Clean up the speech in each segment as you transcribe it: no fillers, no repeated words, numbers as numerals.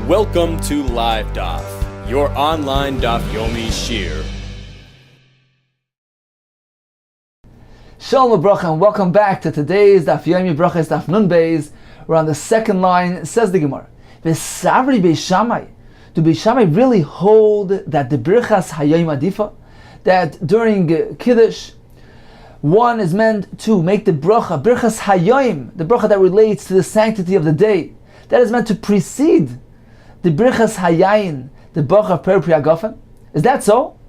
Welcome to Live Daf, your online Daf Yomi Shiur. Shalom Bracha, and welcome back to today's Daf Yomi Brachos Daf Nun Beis. We're on the second line. Says the Gemara, "V'savri beishamai." Do beishamai really hold that the birchas hayayim adifa, that during Kiddush, one is meant to make the bracha, birchas hayayim, the bracha that relates to the sanctity of the day, that is meant to precede the birchas hayayin, the bracha of Per Pri Hagafen? Is that so?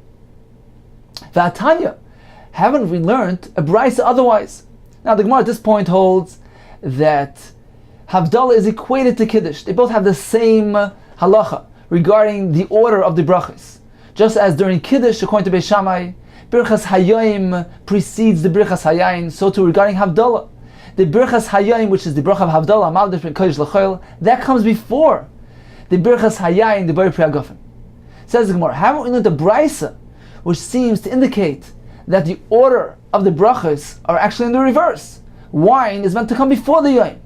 V'atanya, haven't we learned a brisa otherwise? Now the Gemara at this point holds that Havdalah is equated to Kiddush. They both have the same halacha regarding the order of the brachas. Just as during Kiddush, according to Beis Shammai, birchas hayayim precedes the birchas hayayin, so too regarding Havdalah. The birchas hayayim, which is the bracha of Havdalah, Amal Difrin Kodesh L'Choil, that comes before the birchas hayayin, the Per Pri Hagafen. Says the Gemara, haven't we learned the brisa, which seems to indicate that the order of the brachas are actually in the reverse? Wine is meant to come before the yom.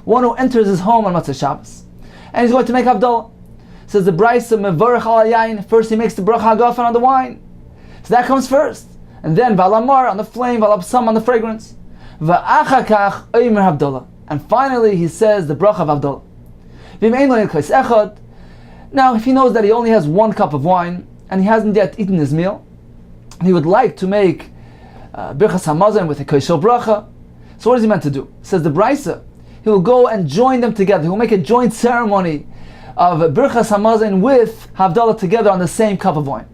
One who enters his home on Matzah Shabbos, and he's going to make Havdalah. Says the brisa, mevarech al hayayin, first he makes the bracha hagafen on the wine. So that comes first. And then Valamar on the flame, Valabsam on the fragrance. Va'achakach oimer Havdalah. And finally he says the bracha of Havdalah. Now if he knows that he only has 1 cup of wine, and he hasn't yet eaten his meal, and he would like to make birchas hamazon with a koshel bracha, so what is he meant to do? Says the brisa, he will go and join them together. He will make a joint ceremony of birchas hamazon with Havdalah together on the same cup of wine.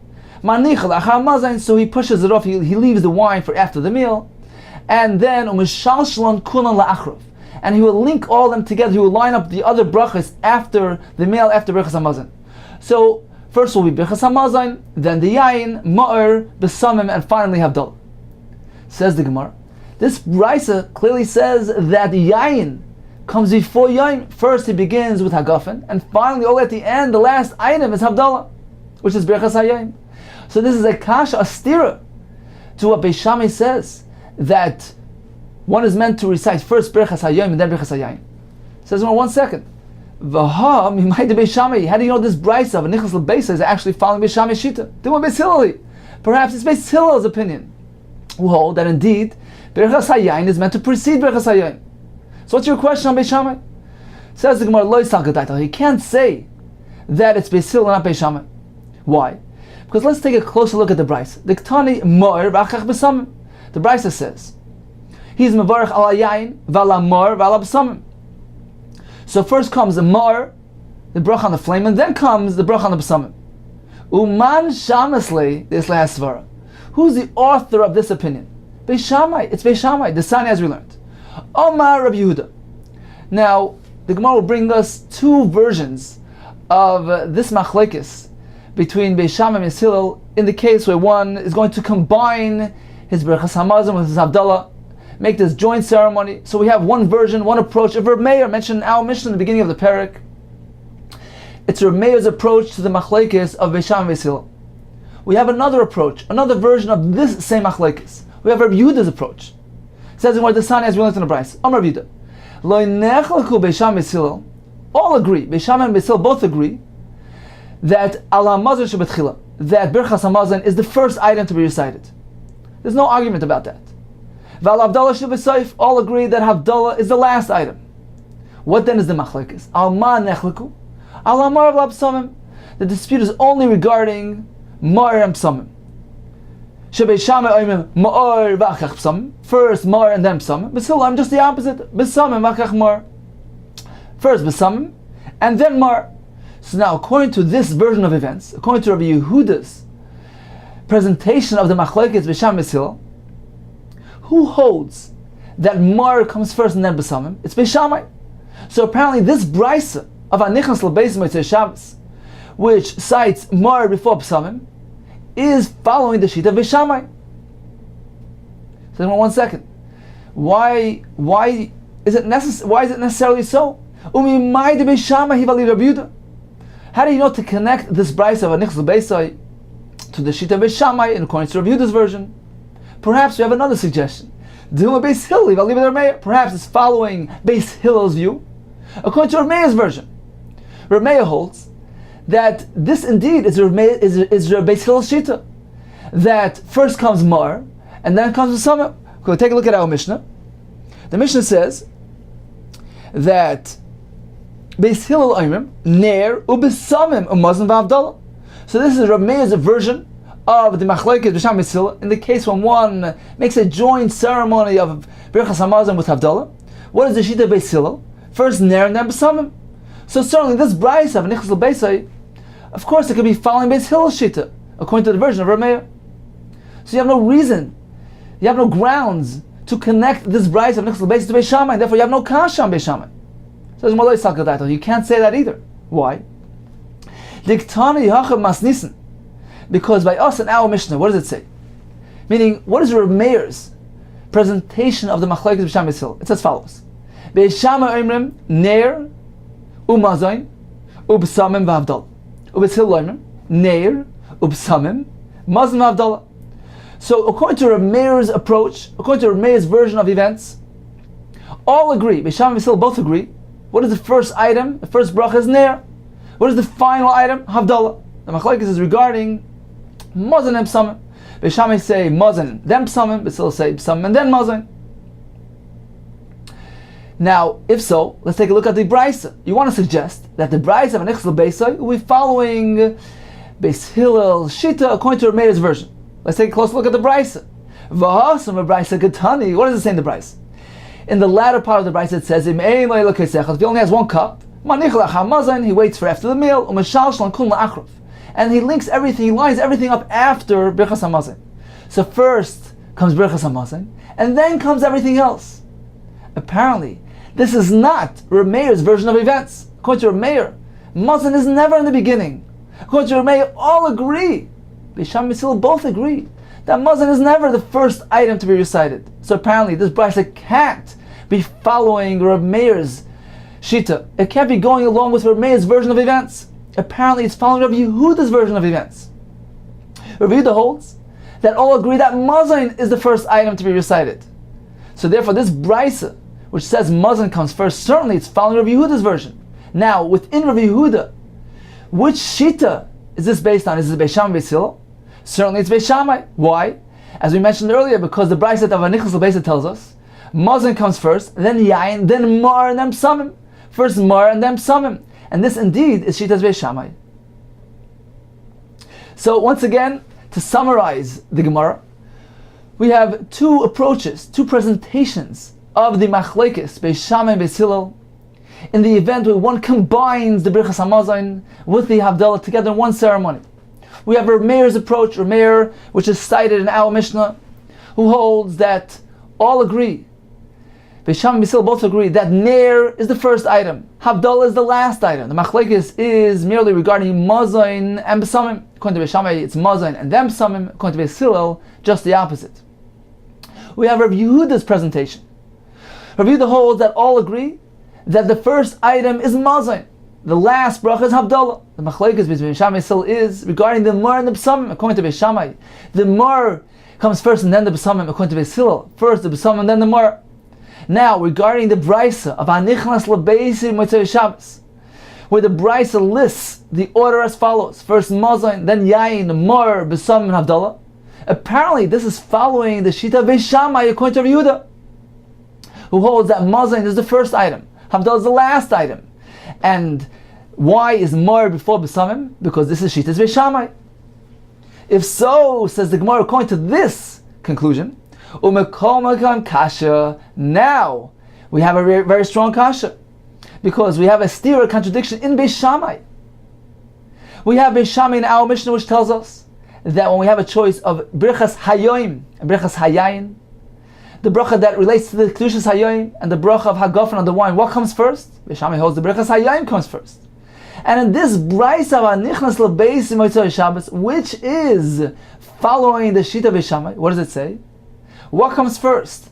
So he pushes it off, he leaves the wine for after the meal, and then and he will link all them together. He will line up the other brachas after the meal, after birchas hamazon. So first will be birchas hamazon, then the yayin, ma'or, besamim, and finally Havdalah. Says the Gemara, this brisa clearly says that the yayin comes before yayin. First he begins with hagafen, and finally, all at the end, the last item is Havdalah, which is birchas hayayin. So this is a kasha, a stira, to what Beis Shammai says, that one is meant to recite first birchas hayayin and then birchas hayayin. Says, well, 1 second. How do you know this brisa of a nichlas l'beisa is actually following Beis Shammai shita? They want Beis Hillel. Perhaps it's Beis Hillel's opinion, who hold that indeed birchas hayayin is meant to precede birchas hayayin. So what's your question on Beis Shammai? Says the Gemara, lo yisal gadayta. He can't say that it's Beis Hillel and not Beis Shammai. Why? Because let's take a closer look at the brisa. The Ktani ma'or v'achach b'samim. The brisa says he's mevarech al hayayin v'alamar v'al b'samim. So first comes the ma'or, the bracha on the flame, and then comes the bracha on the b'samim. Uman shamasle, this last svara. Who's the author of this opinion? Beis Shammai. It's Beis Shammai, the Sani, as we learned. Omar Rabbi Yehuda. Now, the Gemara will bring us 2 versions of this machlekes between Beis Shammai and Beis Hillel in the case where one is going to combine his birchas hamazon with his Havdalah, make this joint ceremony. So we have one version, one approach. Reb Meir mentioned in our mission in the beginning of the parak. It's Reb Meir's approach to the machlekes of Beis Shammai and Beis Hillel. We have another approach, another version of this same machlekes. We have Reb Yehuda's approach. It says in what the Sani, as we learned in the Brisa, Amar Reb Yehuda, Lo nechlaku Beis Shammai and Beis Hillel, all agree, Beis Shammai and Beis Hillel both agree, that al hamazon shebetchila, that birchas hamazon is the first item to be recited. There's no argument about that. Val Havdalah shebesayif, all agree that Havdalah is the last item. What then is the machlekes? Al ma nechlaku, al amar v'al b'samim. The dispute is only regarding ma'or and b'samim. Shebeis Shammai oimim ma'or v'achach b'samim. First ma'or and then b'samim. Beis Hillel, I'm just the opposite. B'samim v'achach ma'or. First b'samim and then ma'or. So now, according to this version of events, according to Rabbi Yehuda's presentation of the machlekes Beis Shammai and Beis Hillel, who holds that ma'or comes first and then b'samim? It's Beis Shammai. So apparently this brisa of anichnas l'beis motzei Shabbos, which cites ma'or before b'samim, is following the sheet of Beis Shammai. So 1 second. Why is it necessarily so? Umimai de Beis Shammai hivali Rabbi Yehuda. How do you know to connect this brisa of anichnas l'beis to the sheet of Beis Shammai in accordance to Rabbi Yehuda's version? Perhaps we have another suggestion. Perhaps it's following Beis Hillel's view. According to Rameya's version, Rameya holds that this indeed is Rabbi Hillel's shita, that first comes Mar, and then comes the Samim. We'll take a look at our Mishnah. The Mishnah says that Beis Hillel Oimrim Ner uBesamim uMazon v'Havdalah. So this is Rameya's version of the Machlokes B'Sham Beis Hillel in the case when one makes a joint ceremony of Birchas Hamazon with Havdalah. What is the shita of Beis Hillel? First Ner and then Besamim. So certainly this brayso of Nichlas L'Beisai, of course it could be following Beis Hillel's shita according to the version of Rameya. So you have no reason, you have no grounds to connect this brayso of Nichlas L'Beisai to Beis Shammai, therefore you have no kasha on Beis Shammai. So there's Malay Salkadato. You can't say that either. Why? Diktani Yachab Masnissen. Because by us in our Mishnah, what does it say? Meaning, what is Rameya's presentation of the Machlokes B'Sham Beis Hillel? It's as follows: Beis Shammai Oimrim Ner uMazon uBesamim v'Havdalah. Beis Hillel Oimrim Ner uBesamim Mazon v'Havdalah. So according to Rameya's approach, according to Rameya's version of events, all agree, Beis Shammai and Beis Hillel both agree. What is the first item? The first bracha is Ner. What is the final item? Havdalah. The Machlokes is regarding Mazon and Besamim. Beis Shammai say Mazon, then Besamim. Beis Hillel say Besamim and then Mazon. Now, if so, let's take a look at the brayso. You want to suggest that the brayso of Nichlas L'Beisai will be following Beis Hillel's shita according to Rameya's version. Let's take a close look at the brayso. V'hasam brayso katani. What does it say in the brayso? In the latter part of the brayso it says, if he only has one cup, he waits for after the meal, and he links everything, he lines everything up after Birchas Hamazon. So first comes Birchas Hamazon, and then comes everything else. Apparently, this is not Rameya's version of events. According to Rameya, Mazon is never in the beginning. According to Rameya, all agree, Beis Shammai and Beis Hillel both agree, that Mazon is never the first item to be recited. So apparently this brayso can't be following Rameya's shita. It can't be going along with Rameya's version of events. Apparently it's following Rabbi Yehuda's version of events. Rabbi Yehuda holds that all agree that Mazon is the first item to be recited. So therefore this brayso, which says Mazon comes first, certainly it's following Rabbi Yehuda's version. Now within Rabbi Yehuda, which shita is this based on? Is it Beis Shammai Beis Hillel? Certainly it's Beis Shammai. Why? As we mentioned earlier, because the brayso of Nichlas L'Beisai tells us Mazon comes first, then Yain, then Mar, and then Besamim. First Mar and then Besamim. And this indeed is Shitas Beis Shammai. So once again, to summarize the Gemara, we have two approaches, two presentations of the Machlokes Beis Shammai and Beis Hillel in the event where one combines the Birchas Hamazon with the Havdalah together in one ceremony. We have Rameya's approach, Rameya, which is cited in our Mishnah, who holds that all agree, Beis Shammai and Beis Hillel both agree, that Ner is the first item, Havdalah is the last item. The Machlokes is merely regarding Mazon and Besamim. According to Beis Shammai, it's Mazon and then Besamim. According to Beis Hillel, just the opposite. We have Rabbi Yehuda's presentation. Rabbi Yehuda holds that all agree that the first item is Mazon. The last bracha is Havdalah. The Machlokes between Beis Shammai and Beis Hillel is regarding the Mar and the Besamim. According to Beis Shammai, the Mar comes first and then the Besamim. According to Beis Hillel, first the Besamim and then the Mar. Now, regarding the brayso of Nichlas L'Beisai Motzei Shabbos, where the brayso lists the order as follows: first Mazon, then Yain, Mar, Besamim, and Havdalah. Apparently, this is following the shita of Beis Shammai according to Rabbi Yehuda, who holds that Mazon is the first item, Havdalah is the last item. And why is Mar before Besamim? Because this is shitas Beis Shammai. If so, says the Gemara, according to this conclusion, kasha. Now we have a very strong kasha, because we have a stira contradiction in Beis Shammai. We have Beis Shammai in our Mishnah, which tells us that when we have a choice of Birchas Hayoim and Birchas Hayayin, the bracha that relates to the Kedushas Hayoim and the bracha of Hagafen on the wine, what comes first? Beis Shammai holds the Birchas Hayoim comes first. And in this brayso of Nichlas L'Beisai Motzei Shabbos, which is following the shita of Beis Shammai, what does it say? What comes first?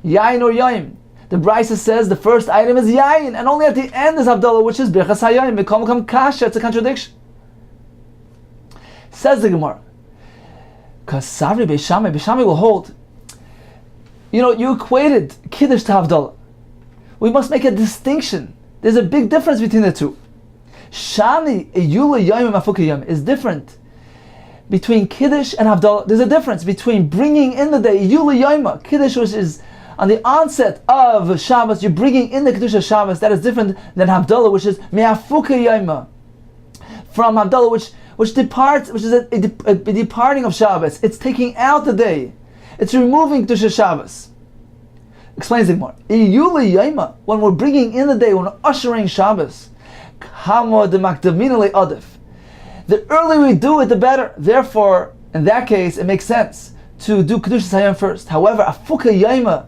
Yain or Yaim? The brayso says the first item is Yain, and only at the end is Havdalah, which is Birchas Hayoim. Mekom kasha, it's a contradiction. Says the Gemara, Kasavri Beis Shammai will hold, you equated Kiddush to Havdalah. We must make a distinction There's a big difference between the two. Shani Yula Yom Afuka Yom is different between Kiddush and Havdalah. There's a difference between bringing in the day Yula Yom Kiddush, which is on the onset of Shabbos. You're bringing in the Kiddush of Shabbos. That is different than Havdalah, which is Me'afuka Yom, from Havdalah, which departs, which is a departing of Shabbos. It's taking out the day. It's removing Kiddush of Shabbos. Explains the Gemara. Yula Yom, when we're bringing in the day, when we're ushering Shabbos, the earlier we do it, the better. Therefore, in that case, it makes sense to do Kedushas Hayom first. However, Afuka Yaima,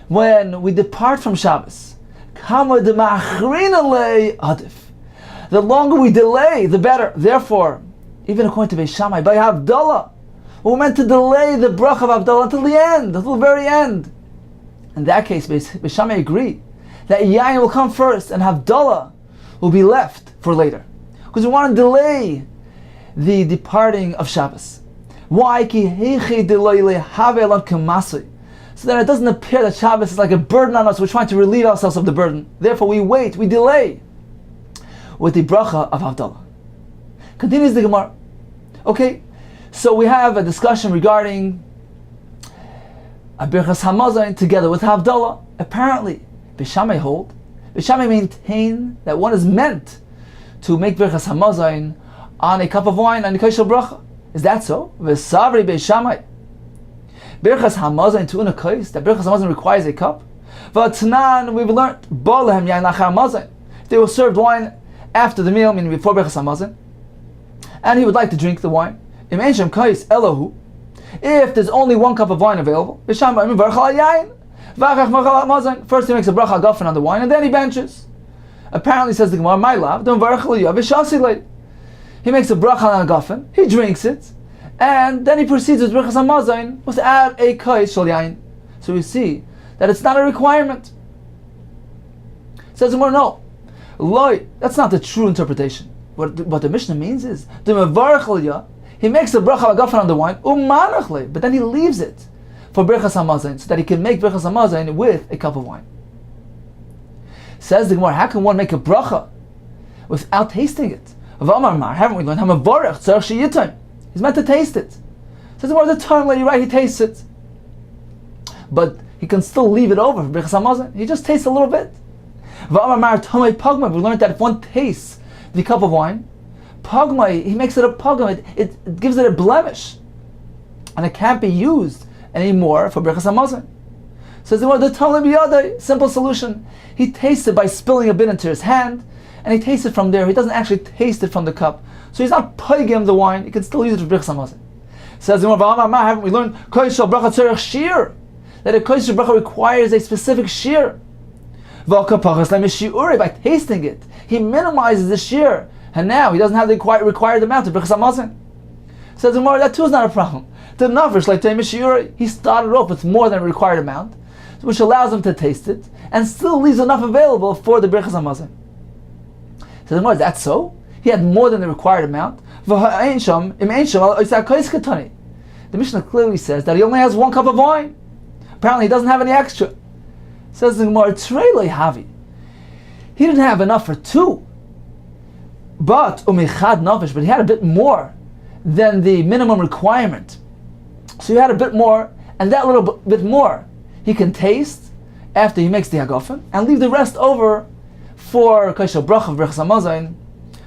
when we depart from Shabbos, the longer we delay, the better. Therefore, even according to Beis Shammai, by Havdalah, we're meant to delay the Brach of Havdalah until the end, until the very end. In that case, Beis Shammai agree that Yain will come first and Havdalah will be left for later, because we want to delay the departing of Shabbos. Why? So that it doesn't appear that Shabbos is like a burden on us. We're trying to relieve ourselves of the burden. Therefore, we wait, we delay with the bracha of Havdalah. Continues the Gemara. Okay, so we have a discussion regarding a Birchas Hamazon together with Havdalah. Apparently, Beis Shammai hold. Beis Shammai maintain that one is meant to make Birchas Hamazon on a cup of wine, on a kosher bracha. Is that so? V'savri Beis Shammai. Birchas Hamazon to a kos, that Birchas Hamazon requires a cup. V'tanan, we've learned, Balahem yain lachar Hamazon. If they were served wine after the meal, meaning before Birchas Hamazon, and he would like to drink the wine, Im ein shem kos elohu. If there's only one cup of wine available, Beis Shammai v'archal yain. First he makes a bracha gafen on the wine, and then he benches. Apparently, says the Gemara, my love, he makes a bracha on a gafen, he drinks it, and then he proceeds with Birchas Hamazon without a kos shel yain. So we see that it's not a requirement. Says the Gemara, no, loy, that's not the true interpretation. What the Mishnah means is he makes a bracha on a gafen on the wine, but then he leaves it for Birchas Hamazon, so that he can make Birchas Hamazon with a cup of wine. Says the Gemara, how can one make a bracha without tasting it? Haven't we learned? He's meant to taste it. Says the Gemara, the time you're right, he tastes it. But he can still leave it over for Birchas Hamazon. He just tastes a little bit. We learned that if one tastes the cup of wine, pagma, he makes it a pagma, it gives it a blemish. And it can't be used anymore for Birchas Hamazon. Says the Talmud Bavli, simple solution. He tastes it by spilling a bit into his hand, and he tastes it from there. He doesn't actually taste it from the cup. So he's not paigim the wine, he can still use it for Birchas Hamazon. Says the haven't we learned kosher bracha tzarich shir, that a kosher bracha requires a specific shir. By tasting it, he minimizes the shir, and now he doesn't have the required amount of Birchas Hamazon. Says the Gemara, that too is not a problem. The nafish like Daf Yomi Shiur, he started off with more than a required amount, which allows him to taste it, and still leaves enough available for the Birchas Hamazon. So the Gemara, that's so? He had more than the required amount. The Mishnah clearly says that he only has one cup of wine. Apparently he doesn't have any extra. Says the Gemara, Trei havi. He didn't have enough for two. But he had a bit more than the minimum requirement. So he had a bit more, and that little bit more he can taste after he makes the hagafen, and leave the rest over for kosher bracha of Birchas Hamazon,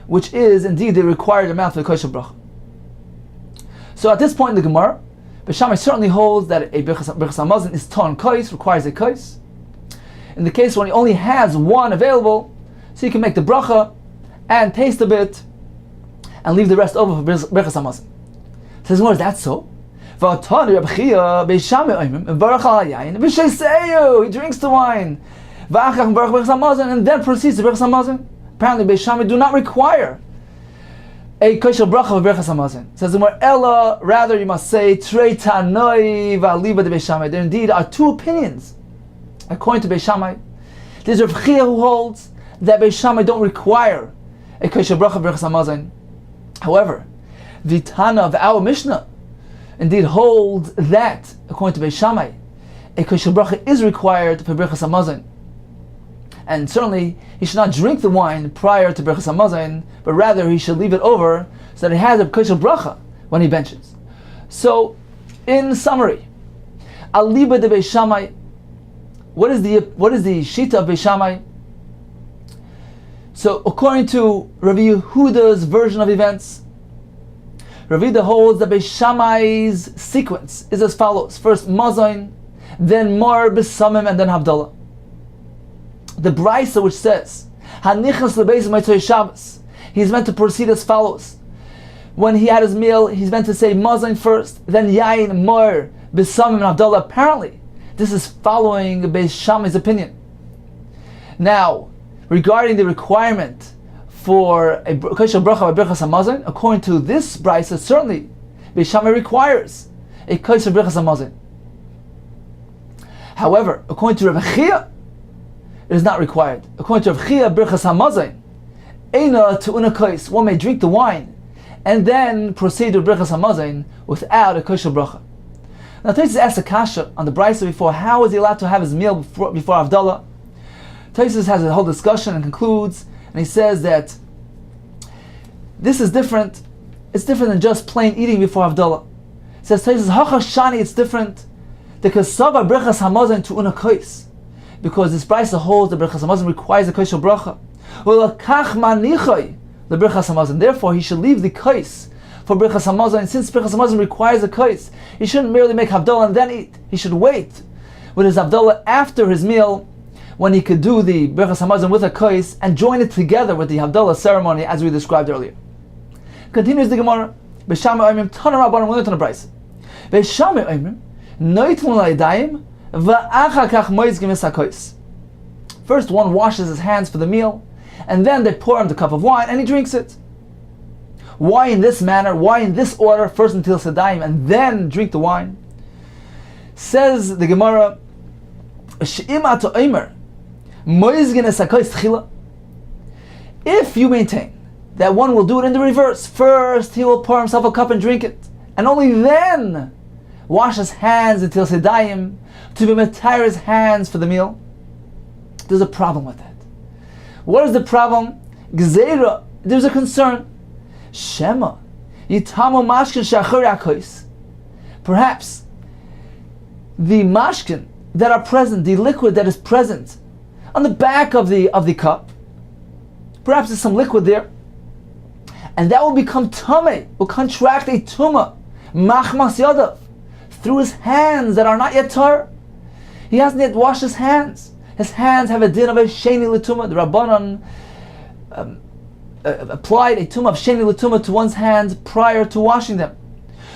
which is indeed the required amount for the kosher bracha. So at this point in the Gemara, Beis Shammai certainly holds that a Birchas Hamazon is ton kos, requires a kos. In the case when he only has one available, so he can make the bracha and taste a bit, and leave the rest over for Birchas Hamazon. Says, is that so? He drinks the wine, and then proceeds to Birchas Hamazon. Apparently, Beis Shammai do not require a kosher bracha of Birchas Hamazon. Says the Gemara, Ella, rather you must say Trei Tanoi v'Aliba de Beis Shammai. There indeed are two opinions according to Beis Shammai. There's Rav Chia who holds that Beis Shammai don't require a kosher bracha of Birchas Hamazon. However, the Tana of our Mishnah indeed holds that, according to Beis Shammai, a kosher bracha is required for Birchas Hamazon. And certainly, he should not drink the wine prior to Brachos HaMazon, but rather he should leave it over so that he has a kosher bracha when he benches. So, in summary, Aliba de Beis Shammai, what is the Shita of Beis Shammai? So, according to Rabbi Yehuda's version of events, Rabbi Yehuda holds that Beis Shammai's sequence is as follows: first Mazon, then Mar, Besamim, and then Havdalah. The Brisa, which says, Hanichas lebeis Motzei Shabbos, he's meant to proceed as follows. When he had his meal, he's meant to say Mazon first, then Yain, Mar, Besamim, and Havdalah. Apparently, this is following Beis Shammai's opinion. Now, regarding the requirement for a kosher bracha by Brachos HaMazon, according to this Brisa, certainly Beis Shammai requires a kosher Brachos HaMazon. However, according to Rabbi Chia, it is not required. According to Rav Chia, Brachos HaMazon, Eina to unakos, one may drink the wine and then proceed with Brachos HaMazon without a kosher bracha. Now, Tosfos asked a kasha on the Brisa before: how is he allowed to have his meal before Havdalah? Tosfos has a whole discussion and concludes, and he says that this is different. It's different than just plain eating before Havdalah. He says Tosfos, Hachashani, it's different. The kasava Brachos HaMazon to unakos, because this Brisa holds that Brachos HaMazon requires a kosher bracha. Ulakach manichai the Brachos HaMazon. Therefore, he should leave the kos for Brachos HaMazon. And since Brachos HaMazon requires a kos, he shouldn't merely make Havdalah and then eat. He should wait with his Havdalah after his meal, when he could do the Brachos HaMazon with a kos and join it together with the Havdalah ceremony as we described earlier. Continues the Gemara. Beis Shammai Oimrim Tana Rabbanan, we learned on the Brisa. Beis Shammai Oimrim Noitmun L'Yadayim V'achar Kach Moizgim Es HaKos. First, one washes his hands for the meal, and then they pour him the cup of wine and he drinks it. Why in this manner? Why in this order? First until Sedayim and then drink the wine. Says the Gemara, if you maintain that one will do it in the reverse, first he will pour himself a cup and drink it, and only then wash his hands until Sedayim to be matayr his hands for the meal, there's a problem with that. What is the problem? Gzeira, there's a concern. Shema, yitamo mashkin shachar yakos. Perhaps the mashkin that are present, the liquid that is present on the back of the cup, perhaps there's some liquid there, and that will become tameh, will contract a tumah, machmas yadav, through his hands that are not yet tar. He hasn't yet washed his hands. His hands have a din of a sheni l'tumah. The Rabbanan applied a tumah of sheni l'tumah to one's hands prior to washing them.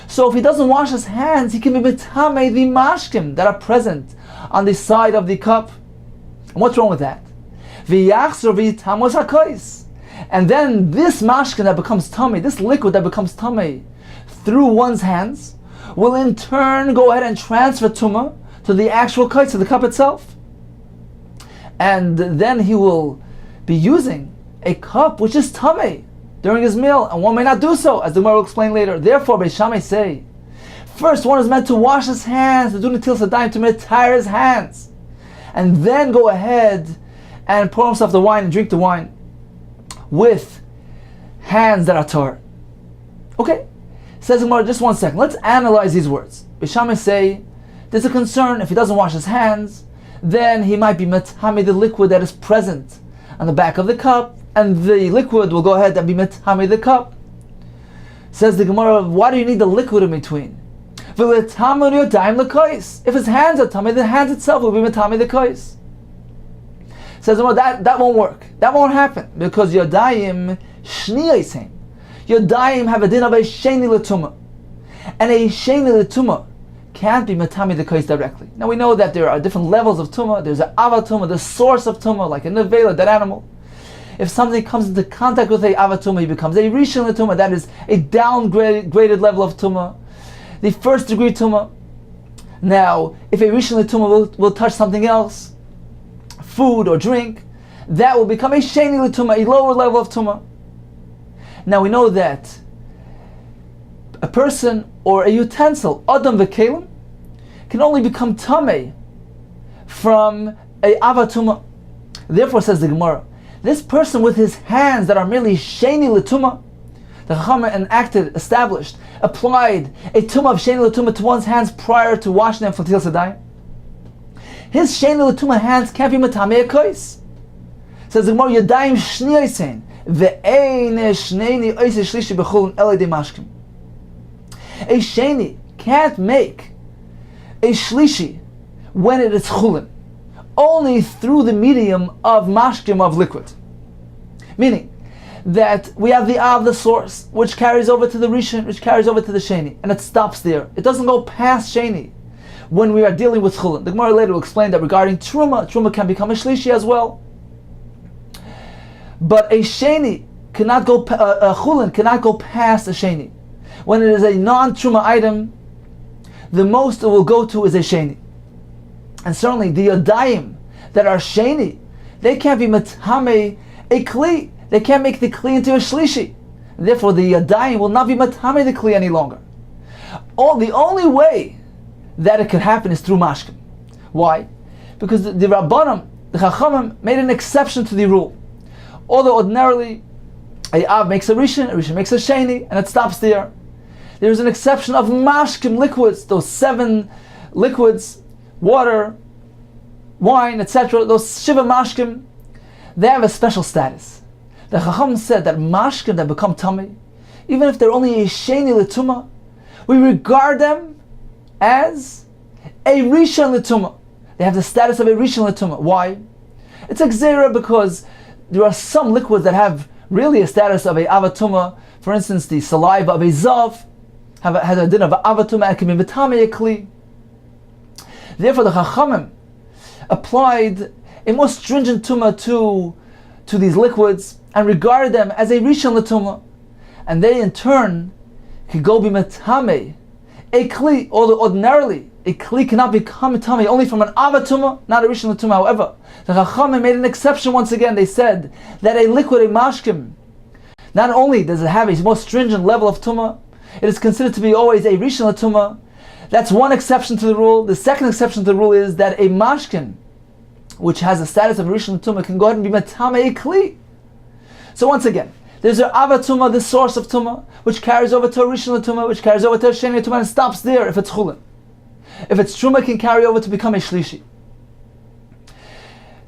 So if he doesn't wash his hands, he can be metamei the mashkim that are present on the side of the cup. And what's wrong with that? V'yachzor v'yitamos hakos. And then this mashkim that becomes tummy, this liquid that becomes tummy through one's hands, will in turn go ahead and transfer tumah to the actual kos, to the cup itself. And then he will be using a cup which is tummy during his meal, and one may not do so, as the Gemara will explain later. Therefore, Beis Shammai say, first one is meant to wash his hands, to do Netil Sedayim, to retire his hands, and then go ahead and pour himself the wine and drink the wine with hands that are tar. Okay, says the Gemara, just 1 second. Let's analyze these words. Beis Shammai say, there's a concern if he doesn't wash his hands, then he might be metami the liquid that is present on the back of the cup, and the liquid will go ahead and be metami the cup. Says the Gemara, why do you need the liquid in between? If his hands are tummy, the hands itself will be metami the kos. Says the Gemara, that won't work. That won't happen, because yodayim shniyaisim. Yodayim have a din of a sheni l'tumah, and a sheni l'tumah can't be metami the kos directly. Now we know that there are different levels of tumah. There's an ava tumah, the source of tumah, like a nevela, that animal. If something comes into contact with a ava tumah, he becomes a rishon tumah. That is a downgraded level of tumah, the first degree tumah. Now, if a rishon tumah will touch something else, food or drink, that will become a sheni tumah, a lower level of tumah. Now we know that a person or a utensil, adam v'kelim, can only become tameh from a ava tumah. Therefore, says the Gemara, this person with his hands that are merely sheni l'tumah, the Chacham applied a tumah of sheni l'tumah to one's hands prior to washing them from Netilas Yadayim. His sheni l'tumah hands can't be matamei kois. Says the Gemara, Yadayim shniyisen ve'ein shnei ois shlishi b'chulin elei de mashkim. A sheni can't make a shlishi when it is chulin, only through the medium of mashkim, of liquid. Meaning that we have the av, the source, which carries over to the rishon, which carries over to the sheni, and it stops there. It doesn't go past sheni when we are dealing with chulin. The Gemara later will explain that regarding truma can become a shlishi as well. But a sheni cannot go, a chulin cannot go past a sheni. When it is a non-truma item, the most it will go to is a sheni. And certainly the yadayim that are sheni, they can't be matame a kli. They can't make the kli into a shlishi. Therefore the yadayim will not be matame the kli any longer. The only way that it could happen is through mashkim. Why? Because the Rabbanim, the Chachamim, made an exception to the rule. Although ordinarily a av makes a rishon makes a sheni, and it stops there. There is an exception of mashkim liquids, those 7 liquids, water, wine, etc. Those shiva mashkim, they have a special status. The Chacham said that mashkim that become tummy, even if they're only a sheni l'tumah, we regard them as a rishon l'tumah. They have the status of a rishon l'tumah. Why? It's a gzeira because there are some liquids that have really a status of a avatuma. For instance, the saliva of a zav has a din of avatuma and can be metame a kli. Therefore, the Chachamim applied a more stringent tumah to these liquids and regarded them as a rishon l'tumah, and they in turn could go be metame a kli. Although ordinarily a kli cannot become metame only from an avatuma, not a rishon l'tumah. However, the Chachamim made an exception once again. They said that a liquid, a mashkim, not only does it have a more stringent level of tumah, it is considered to be always a rishon l'tumah. That's one exception to the rule. The second exception to the rule is that a mashkin, which has the status of rishon l'tumah, can go ahead and be metame a kli. So once again, there's an avatuma, the source of tumah, which carries over to a rishon l'tumah, which carries over to a sheni l'tumah, and stops there if it's chulin. If it's truma, it can carry over to become a shlishi.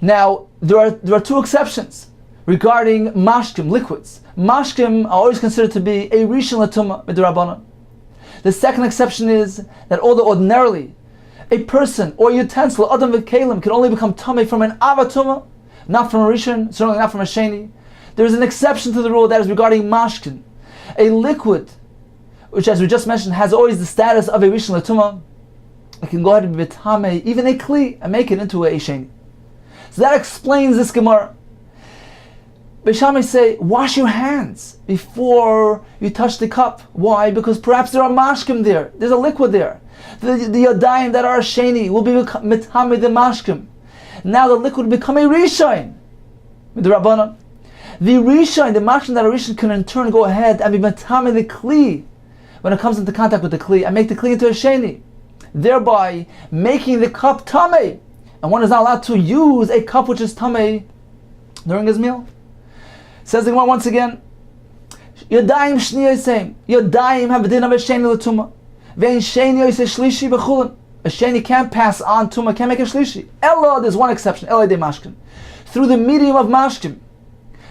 Now, there are 2 exceptions regarding mashkim, liquids. Mashkim are always considered to be a rishon l'tumah midrabanan. The second exception is that although ordinarily a person or utensil, adam v'kelim, can only become tamei from an avatuma, not from a rishon, certainly not from a sheni, there is an exception to the rule that is regarding mashkin. A liquid, which as we just mentioned has always the status of a rishon l'tumah, it can go ahead and be tamei, even a kli, and make it into a sheni. So that explains this Gemara. Beis Shammai say, wash your hands before you touch the cup. Why? Because perhaps there are mashkim there. There's a liquid there. The yadayim that are sheni will be mitame the mashkim. Now the liquid will become a rishon. The rabbanon. The rishon, the mashkim that are rishon, can in turn go ahead and be mitame the kli when it comes into contact with the kli and make the kli into a sheni, thereby making the cup tamei. And one is not allowed to use a cup which is tamei during his meal. Says the Gemara once again, Yadayim shniyasem. Yadayim have a din of a sheni l'tumah. Ve'in sheni yoseh shlishi b'chulin. A sheni can't pass on tumah, can't make a shlishi. Ella, there's one exception, Ella de mashkim. Through the medium of mashkim.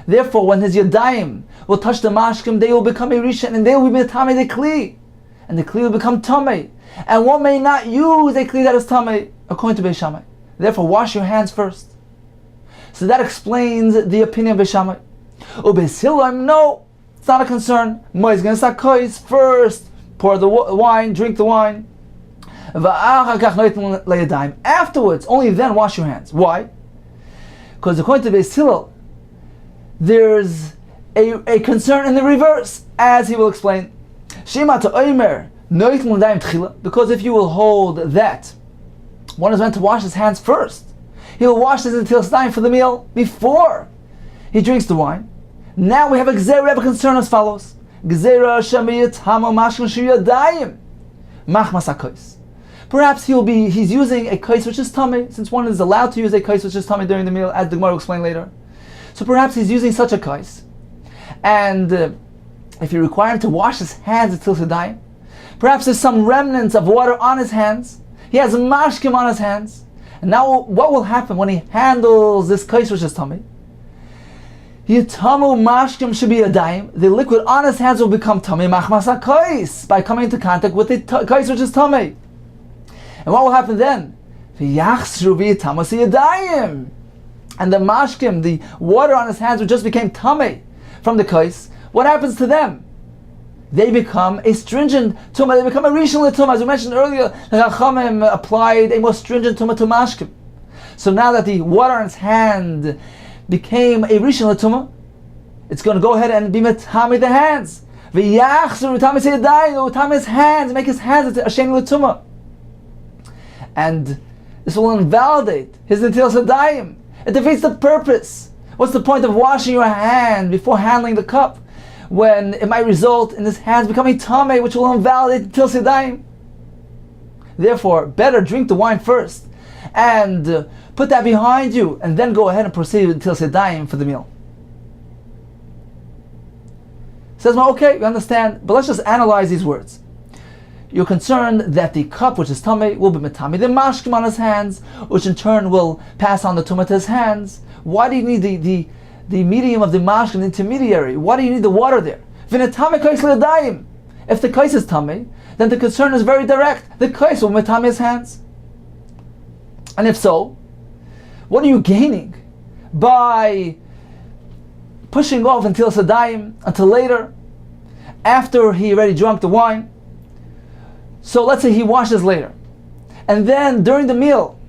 Therefore, when his yadayim will touch the mashkim, they will become a rishon, and they will be tamei the kli. And the kli will become tamei. And one may not use a kli that is tamei, according to Beis Shammai. Therefore, wash your hands first. So that explains the opinion of Beis Shammai. Beis Hillel, no, it's not a concern. First, pour the wine, drink the wine. Afterwards, only then wash your hands. Why? Because according to Beis Hillel, there's a concern in the reverse, as he will explain. Because if you will hold that one is meant to wash his hands first, he will wash his Netilas Yadayim for the meal before he drinks the wine. Now we have a gzeira, we have a concern as follows. Gzeira shemiyat hamo mashkin shiyadayim machmas hakois. Perhaps he's using a kais which is tummy, since one is allowed to use a kais which is tummy during the meal, as the Gemara will explain later. So perhaps he's using such a kais. And if you require him to wash his hands until Sedayim, perhaps there's some remnants of water on his hands. He has mashkim on his hands. And now what will happen when he handles this kais which is tummy? Yitamu mashkim should be a daim. The liquid on his hands will become tummy machmasa kais by coming into contact with the kais which is tummy. And what will happen then? V'yachsru v'yitamu siyadayim. And the mashkim, the water on his hands, which just became tummy from the kais, what happens to them? They become a stringent tumah. They become a rishon l'tumah. As we mentioned earlier, the Chachamim applied a more stringent tumah to mashkim. So now that the water on his hand became a rishon l'tumah, it's going to go ahead and be metami the hands. V'yachsur metami seyadayim, metami his hands, make his hands a sheni l'tumah. And this will invalidate his netil sedayim. It defeats the purpose. What's the point of washing your hand before handling the cup, when it might result in his hands becoming tameh, which will invalidate netil sedayim? Therefore, better drink the wine first and put that behind you, and then go ahead and proceed with netil sedayim for the meal. Says, well, okay, we understand, but let's just analyze these words. You're concerned that the cup, which is tummy, will be metami the mashkim on his hands, which in turn will pass on the tumah to his hands. Why do you need the medium of the mashkim, the intermediary? Why do you need the water there? If the kais is tummy, then the concern is very direct. The kais will metami his hands. And if so, what are you gaining by pushing off until sedayim, until later, after he already drank the wine? So let's say he washes later, and then during the meal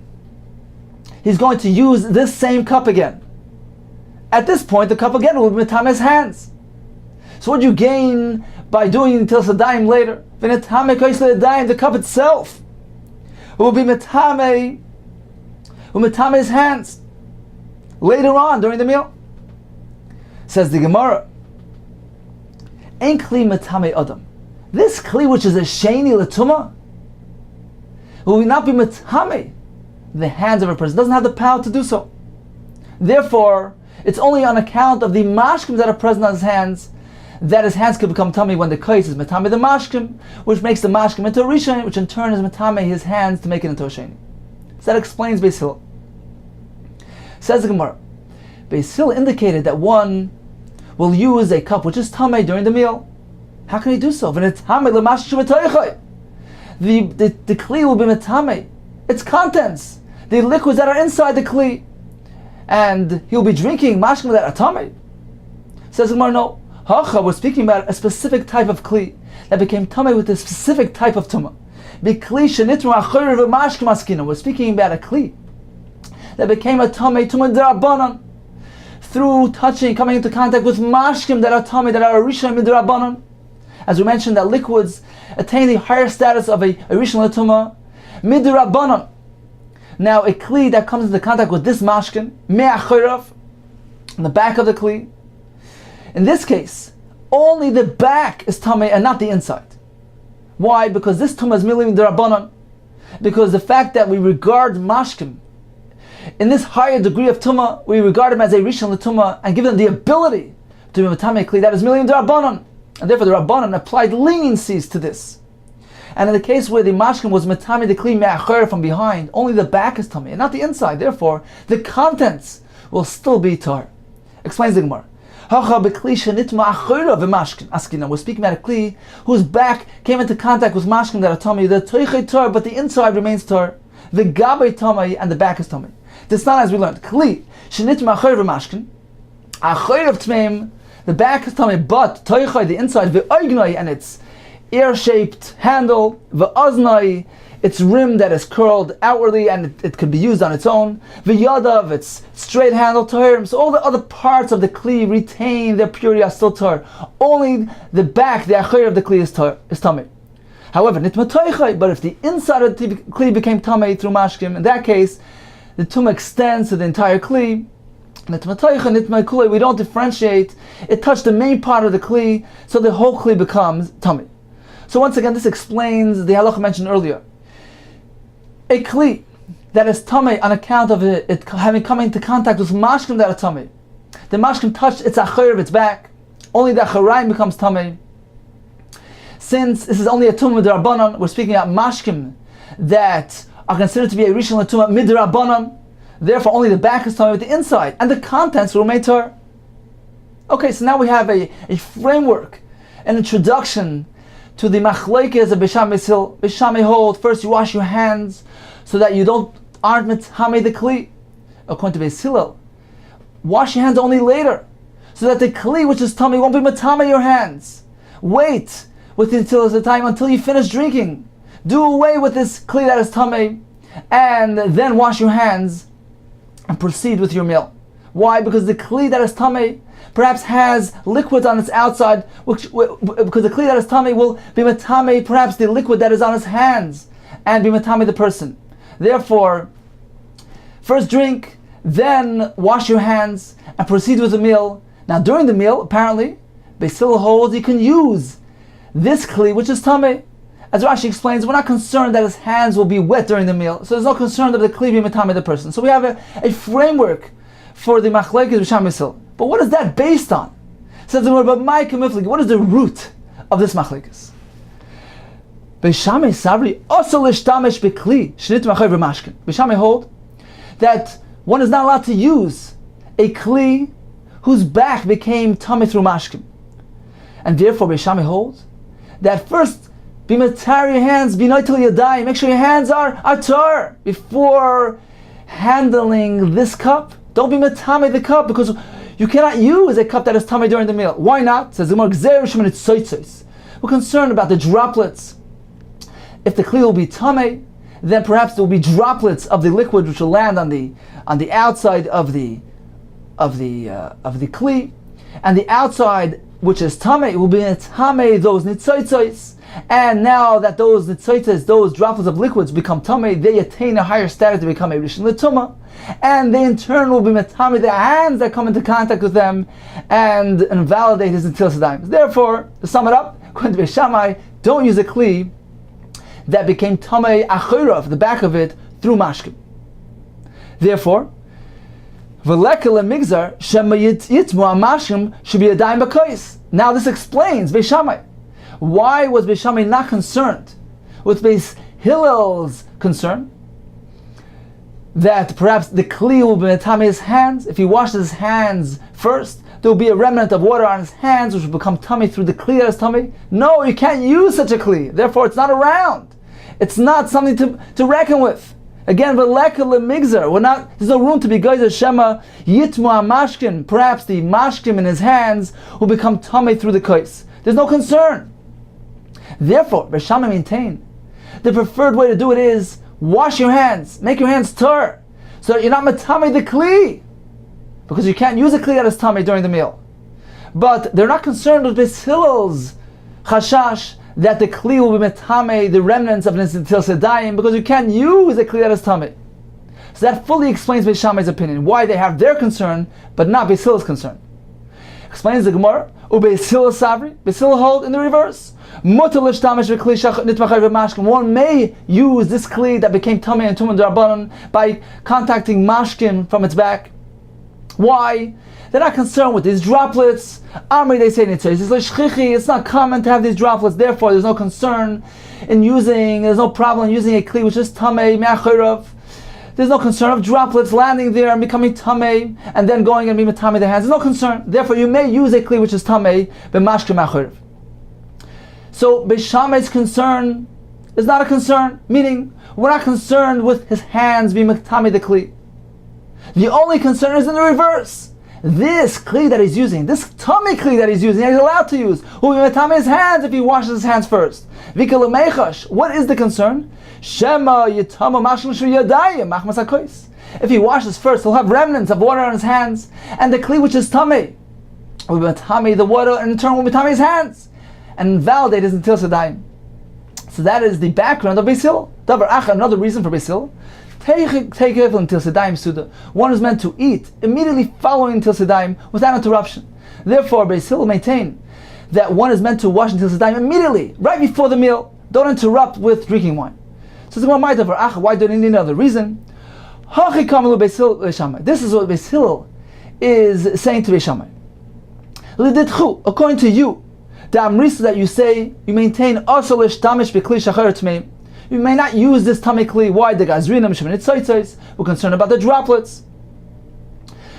he's going to use this same cup again. At this point the cup again will be metame his hands. So what do you gain by doing until sedayim later? The cup itself will be metame his hands later on during the meal. Says the Gemara, Ein kli metame adam. This kli, which is a sheni l'tumah, will not be metame the hands of a person. Doesn't have the power to do so. Therefore, it's only on account of the mashkim that are present on his hands that his hands could become tummy when the kais is metame the mashkim, which makes the mashkim into a rishon, which in turn is metame his hands to make it into a sheni. So that explains Beis Hillel. Says the Gemara, Beis Hillel indicated that one will use a cup which is tummy during the meal. How can he do so? The kli will be metame its contents, the liquids that are inside the kli, and he'll be drinking mashkim that are tamei. Says Gemara, no. Hacha, we're speaking about a specific type of kli that became tamei with a specific type of tumah. We're speaking about a kli that became a tamei tumah d'Rabbanan through touching, coming into contact with mashkim that are tamei, that are a rishon d'Rabbanan. As we mentioned, that liquids attain the higher status of a rishon l'tumah midrabanan. Now, a kli that comes into contact with this mashkin, me'achirav, on the back of the kli, in this case, only the back is tamei and not the inside. Why? Because this tumah is merely midrabanan. Because the fact that we regard mashkim in this higher degree of tumah, we regard him as a rishon l'tumah and give them the ability to be tamei kli, that is merely midrabanan. And therefore the Rabbanan applied leniencies to this. And in the case where the mashkim was metami the kli me'acher from behind, only the back is tamei and not the inside. Therefore, the contents will still be tar. Explains the Gemara. We're speaking about a kli whose back came into contact with mashkim that are tamei. The toiche tar, but the inside remains tar. The gabe tamei and the back is tamei. This not as we learned. Kli shenit me'acher v'mashkim. Acher of tmeim. The back is tamei, but toichai, the inside, v'oignai, and its ear-shaped handle, v'oznai, its rim that is curled outwardly and it could be used on its own, v'yadav, its straight handle, tahir. So all the other parts of the kli retain their purity, are still tahir. Only the back, the achir of the kli is tamei. However, nitma toichai, but if the inside of the kli became tamei through mashkim, in that case, the tumah extends to the entire kli. We don't differentiate. It touched the main part of the kli, so the whole kli becomes tummy. So once again, this explains the halacha mentioned earlier. a kli that is tamei on account of it having come into contact with mashkim that are tamei. The mashkim touched its achayr of its back. Only the acharayim becomes tamei. Since this is only a tumah midrabanan, we're speaking about mashkim that are considered to be a rishon l'tumah midrabanan. Therefore, only the back is tamei with the inside, and the contents will remain tar. Okay, so now we have a framework, an introduction to the machlokes of Beis Shammai Sil. Beis Shammai hold first you wash your hands so that you aren't mithamei the kli. According to Beis Hillel, wash your hands only later, so that the kli which is tummy won't be mithamei your hands. Wait until the time until you finish drinking. Do away with this kli that is tummy, and then wash your hands and proceed with your meal. Why? Because the kli that is tummy perhaps has liquid on its outside, because the kli that is tummy will be matame perhaps the liquid that is on his hands and be matame the person. Therefore, first drink, then wash your hands and proceed with the meal. Now during the meal, apparently, Beis Hillel holds you can use this kli which is tummy. As Rashi explains, we're not concerned that his hands will be wet during the meal, so there's no concern that the kli be matame the person. So we have a framework for the machlokes of Beis Shammai Sil. But what is that based on? Says the word, but what is the root of this machlokes? Beis Shammai Savri also l'shtamesh bekli shnit machayv mashkin. Beis Shammai hold that one is not allowed to use a kli whose back became tummy through mashkin, and therefore Beis Shammai holds that first be matar your hands, be noitel yadayim, make sure your hands are tar before handling this cup. Don't be matame the cup, because you cannot use a cup that is tummy during the meal. Why not? Says the Gemara, we're concerned about the droplets. If the kli will be tummy, then perhaps there will be droplets of the liquid which will land on the outside of the kli, and the outside which is tummy will be tummy those nitzotzos. And now that those nitzotzos, those droplets of liquids become tummy, they attain a higher status to become a rishon l'tumah, and they in turn will be metami the hands that come into contact with them and invalidate his netilas yadayim. Therefore, to sum it up, according to Beis Shammai, don't use a kli that became tamei achirav, the back of it, through mashkim. Therefore, v'lekel migzar shema yitmu mashkim should be a daim b'kois. Now this explains Beis Shammai. Why was Beis Shammai not concerned with Beis Hillel's concern that perhaps the kli will be matame his hands? If he washes his hands first, there will be a remnant of water on his hands which will become tummy through the kli that is tummy. No, you can't use such a kli. Therefore, it's not around. It's not something to reckon with. Again, migzar. There's no room to be geyser shema yitmu mashkin. Perhaps the mashkim in his hands will become tummy through the kais. There's no concern. Therefore, Beis Shammai maintain the preferred way to do it is wash your hands, make your hands tar, so that you're not matame the kli, because you can't use a kli that is tummy during the meal. But they're not concerned with Beis Hillel's chashash that the kli will be matame the remnants of netilas yadayim, because you can't use a kli that is tummy. So that fully explains Beis Shammai's opinion, why they have their concern, but not Beis Hillel's concern. Explains the Gemara, Beis Hillel Savri, Beis Hillel hold in the reverse. One may use this kli that became tummy and tumah d'Rabbanan by contacting mashkin from its back. Why? They're not concerned with these droplets. Amri, they say it's not common to have these droplets, therefore there's no concern in using, there's no problem in using a kli which is tummy me'achirav. There's no concern of droplets landing there and becoming tamei and then going and being tamei the hands. There's no concern. Therefore, you may use a kli which is tamei b'mashkim achirav. So Beis Shammai's concern is not a concern, meaning we're not concerned with his hands being tamei the kli. The only concern is in the reverse. This kli that he's using, this tummy kli that he's using, that he's allowed to use, will be tamei his hands if he washes his hands first. What is the concern? Shema yitama mashlim shviyadayim machmas hakois. If he washes first, he'll have remnants of water on his hands, and the kli which is tummy will be tummy the water, and in turn will be tummy his hands and invalidate his netilas yadayim. So that is the background of Beis Hillel. Davar achar, another reason for Beis Hillel. One is meant to eat immediately following netilas yadayim without interruption. Therefore, Beis Hillel maintain that one is meant to wash netilas yadayim immediately, right before the meal. Don't interrupt with drinking wine. So the Gemara, why do you need another reason? This is what Beis Hillel is saying to Beis Shammai. According to you, the Amrisa that you say, you maintain you may not use this tamei kli. Why? The gazrinam shemin tzaitzais. We're concerned about the droplets.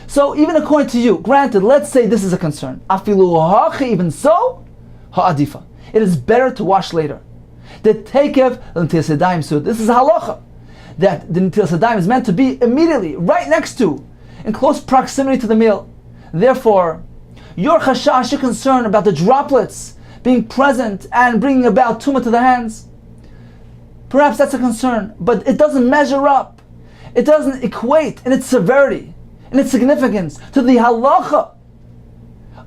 So even according to you, granted, let's say this is a concern. Even so, ha'adifa. It is better to wash later. The takev l'ntilas yadayim. So this is halacha that the ntilas yadayim is meant to be immediately right next to, in close proximity to the meal. Therefore, your chashash, your concern about the droplets being present and bringing about tumah to the hands, perhaps that's a concern, but it doesn't measure up. It doesn't equate in its severity, in its significance, to the halacha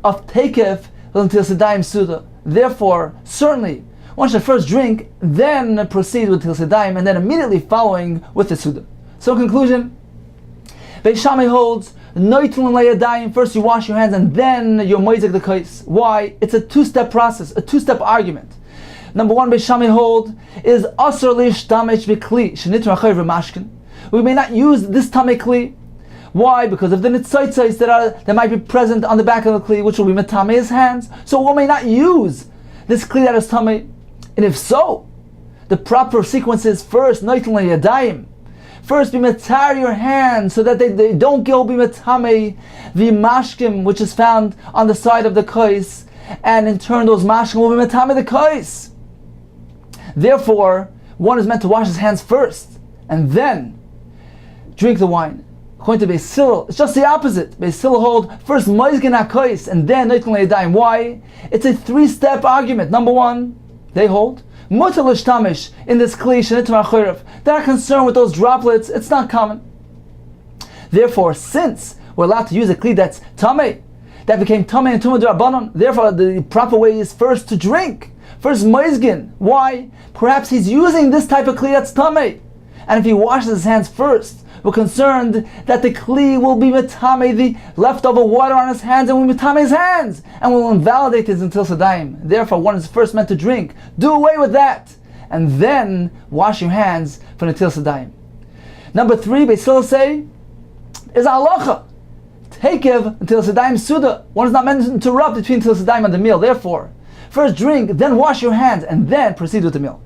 of takev l'ntilas yadayim suda. Therefore, certainly, one should first drink, then proceed with ntilas yadayim, and then immediately following with the suda. So, in conclusion, Beis Shammai holds, first you wash your hands and then you're moizik the kais. Why? It's a two-step process, a two-step argument. Number one, Beis Shammai hold is asur l'ishtamesh b'kli shenitra achayv v'mashkin. We may not use this tamei kli. Why? Because of the nitzaitzais that might be present on the back of the kli, which will be metamei his hands. So we may not use this kli that is tamei. And if so, the proper sequence is first noitin l'yadayim. First, be metar your hands so that they don't go be metamei the mashkim, which is found on the side of the kais, and in turn those mashkim will be metamei the kais. Therefore, one is meant to wash his hands first and then drink the wine. According to Beis Hillel, it's just the opposite. Beis Hillel hold first moizgen hakais and then noitin l'yadayim. Why? It's a three-step argument. Number one, they hold mutar l'shtamish in this kli shenitra achayv. They're not concerned with those droplets. It's not common. Therefore, since we're allowed to use a kli that's tamei, that became tamei and tumah d'Rabbanan, therefore the proper way is first to drink. First moizgen. Why? Perhaps he's using this type of kli that's tamei, and if he washes his hands first, we're concerned that the kli will be metamei the leftover water on his hands and will metamei his hands and will invalidate his ntilas yadayim. Therefore, one is first meant to drink. Do away with that, and then wash your hands for ntilas yadayim. Number three, Beis Hillel say, is halacha. Takev ntilas yadayim suda. One is not meant to interrupt between ntilas yadayim and the meal. Therefore, first drink, then wash your hands, and then proceed with the meal.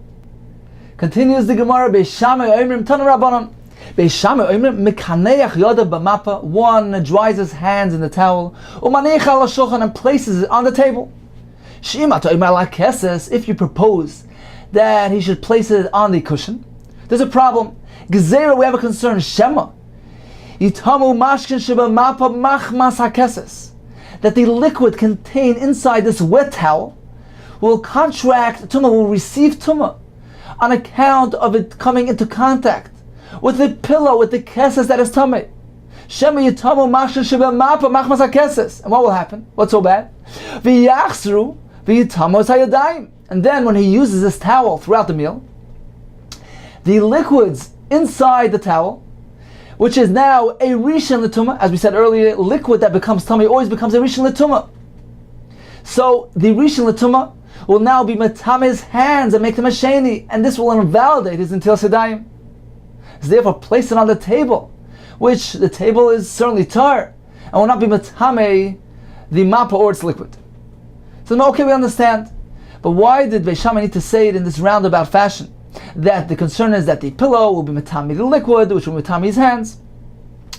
Continues the Gemara, Beis Shammai oimrim tanu rabbanon. Beis Shammai oimrim mekaneach yodav b'mapa. One dries his hands in the towel, umaneich al hashulchan, and places it on the table. She'ima to'imar la keses. If you propose that he should place it on the cushion, there's a problem. Gezerah, we have a concern. Shema yitamu mashkin sheba mapa machmas hakeses, that the liquid contained inside this wet towel will contract tumah, will receive tumah on account of it coming into contact with the pillow, with the keses that is tamei. Shema yitamu mashkin sheba mapa machmas hakeses. And what will happen? What's so bad? V'yachzru v'yitamu hayadayim. And then when he uses this towel throughout the meal, the liquids inside the towel, which is now a rishon l'tumah, as we said earlier, liquid that becomes tummy always becomes a rishon l'tumah. So the rishon l'tumah will now be metamei his hands and make them a sheni, and this will invalidate his ntilas yadayim. So therefore, place it on the table, which the table is certainly tar, and will not be metamei the mapa or its liquid. So okay, we understand. But why did Beis Shammai need to say it in this roundabout fashion? That the concern is that the pillow will be metamei the liquid, which will be metamei his hands.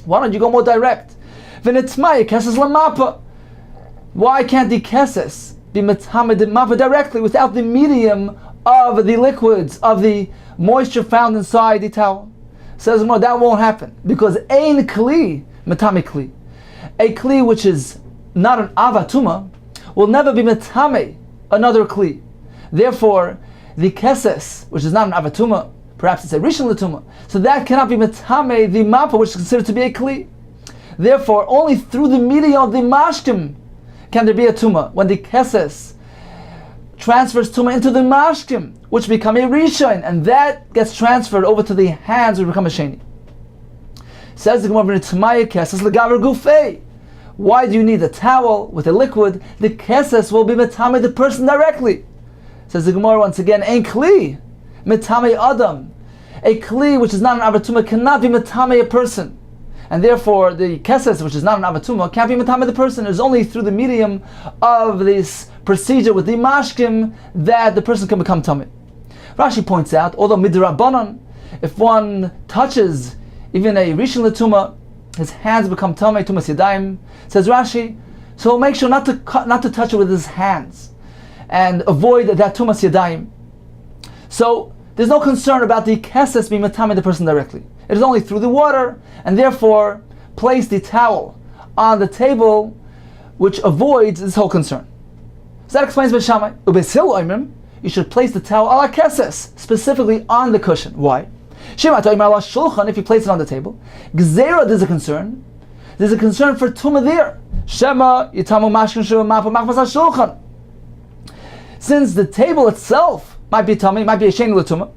Why don't you go more direct? V'nitzmai keses lamapa. Why can't the keses be metamei the mapa directly without the medium of the liquids, of the moisture found inside the towel? Says more, that won't happen because ein kli metamei kli, a kli which is not an avatuma, will never be metamei another kli. Therefore, the keses, which is not an avatuma, perhaps it's a rishon l'tumah, so that cannot be metamei the mapa, which is considered to be a kli. Therefore, only through the medium of the mashkim can there be a tumah. When the keses transfers tumah into the mashkim, which become a rishon, and that gets transferred over to the hands, which become a sheni. Says the Gemara, "V'nitzmai keses legaver gufei." Why do you need a towel with a liquid? The keses will be metamei the person directly. Says the Gemara once again, "Ein kli metamei adam." A kli which is not an avatuma cannot be metame a person. And therefore, the keses, which is not an avatuma, can't be metame the person. It's only through the medium of this procedure with the mashkim that the person can become tummy. Rashi points out, although midrabanan, if one touches even a rishon l'tuma, his hands become tummy, tumas yadayim. Says Rashi, so make sure not to touch it with his hands, and avoid that tumas yadayim. So there's no concern about the keses being metame the person directly. It is only through the water, and therefore place the towel on the table, which avoids this whole concern. So that explains Beis Shammai. Ubeis Hillel oimrim, you should place the towel ala keses, specifically on the cushion. Why? Shema toimer ala shulchan, if you place it on the table. Gzeira, there's a concern. There's a concern for tumah there. Shema yitamu mashkin shema mapa machmas shulchan. Since the table itself might be tummy, might be a sheni l'tumah.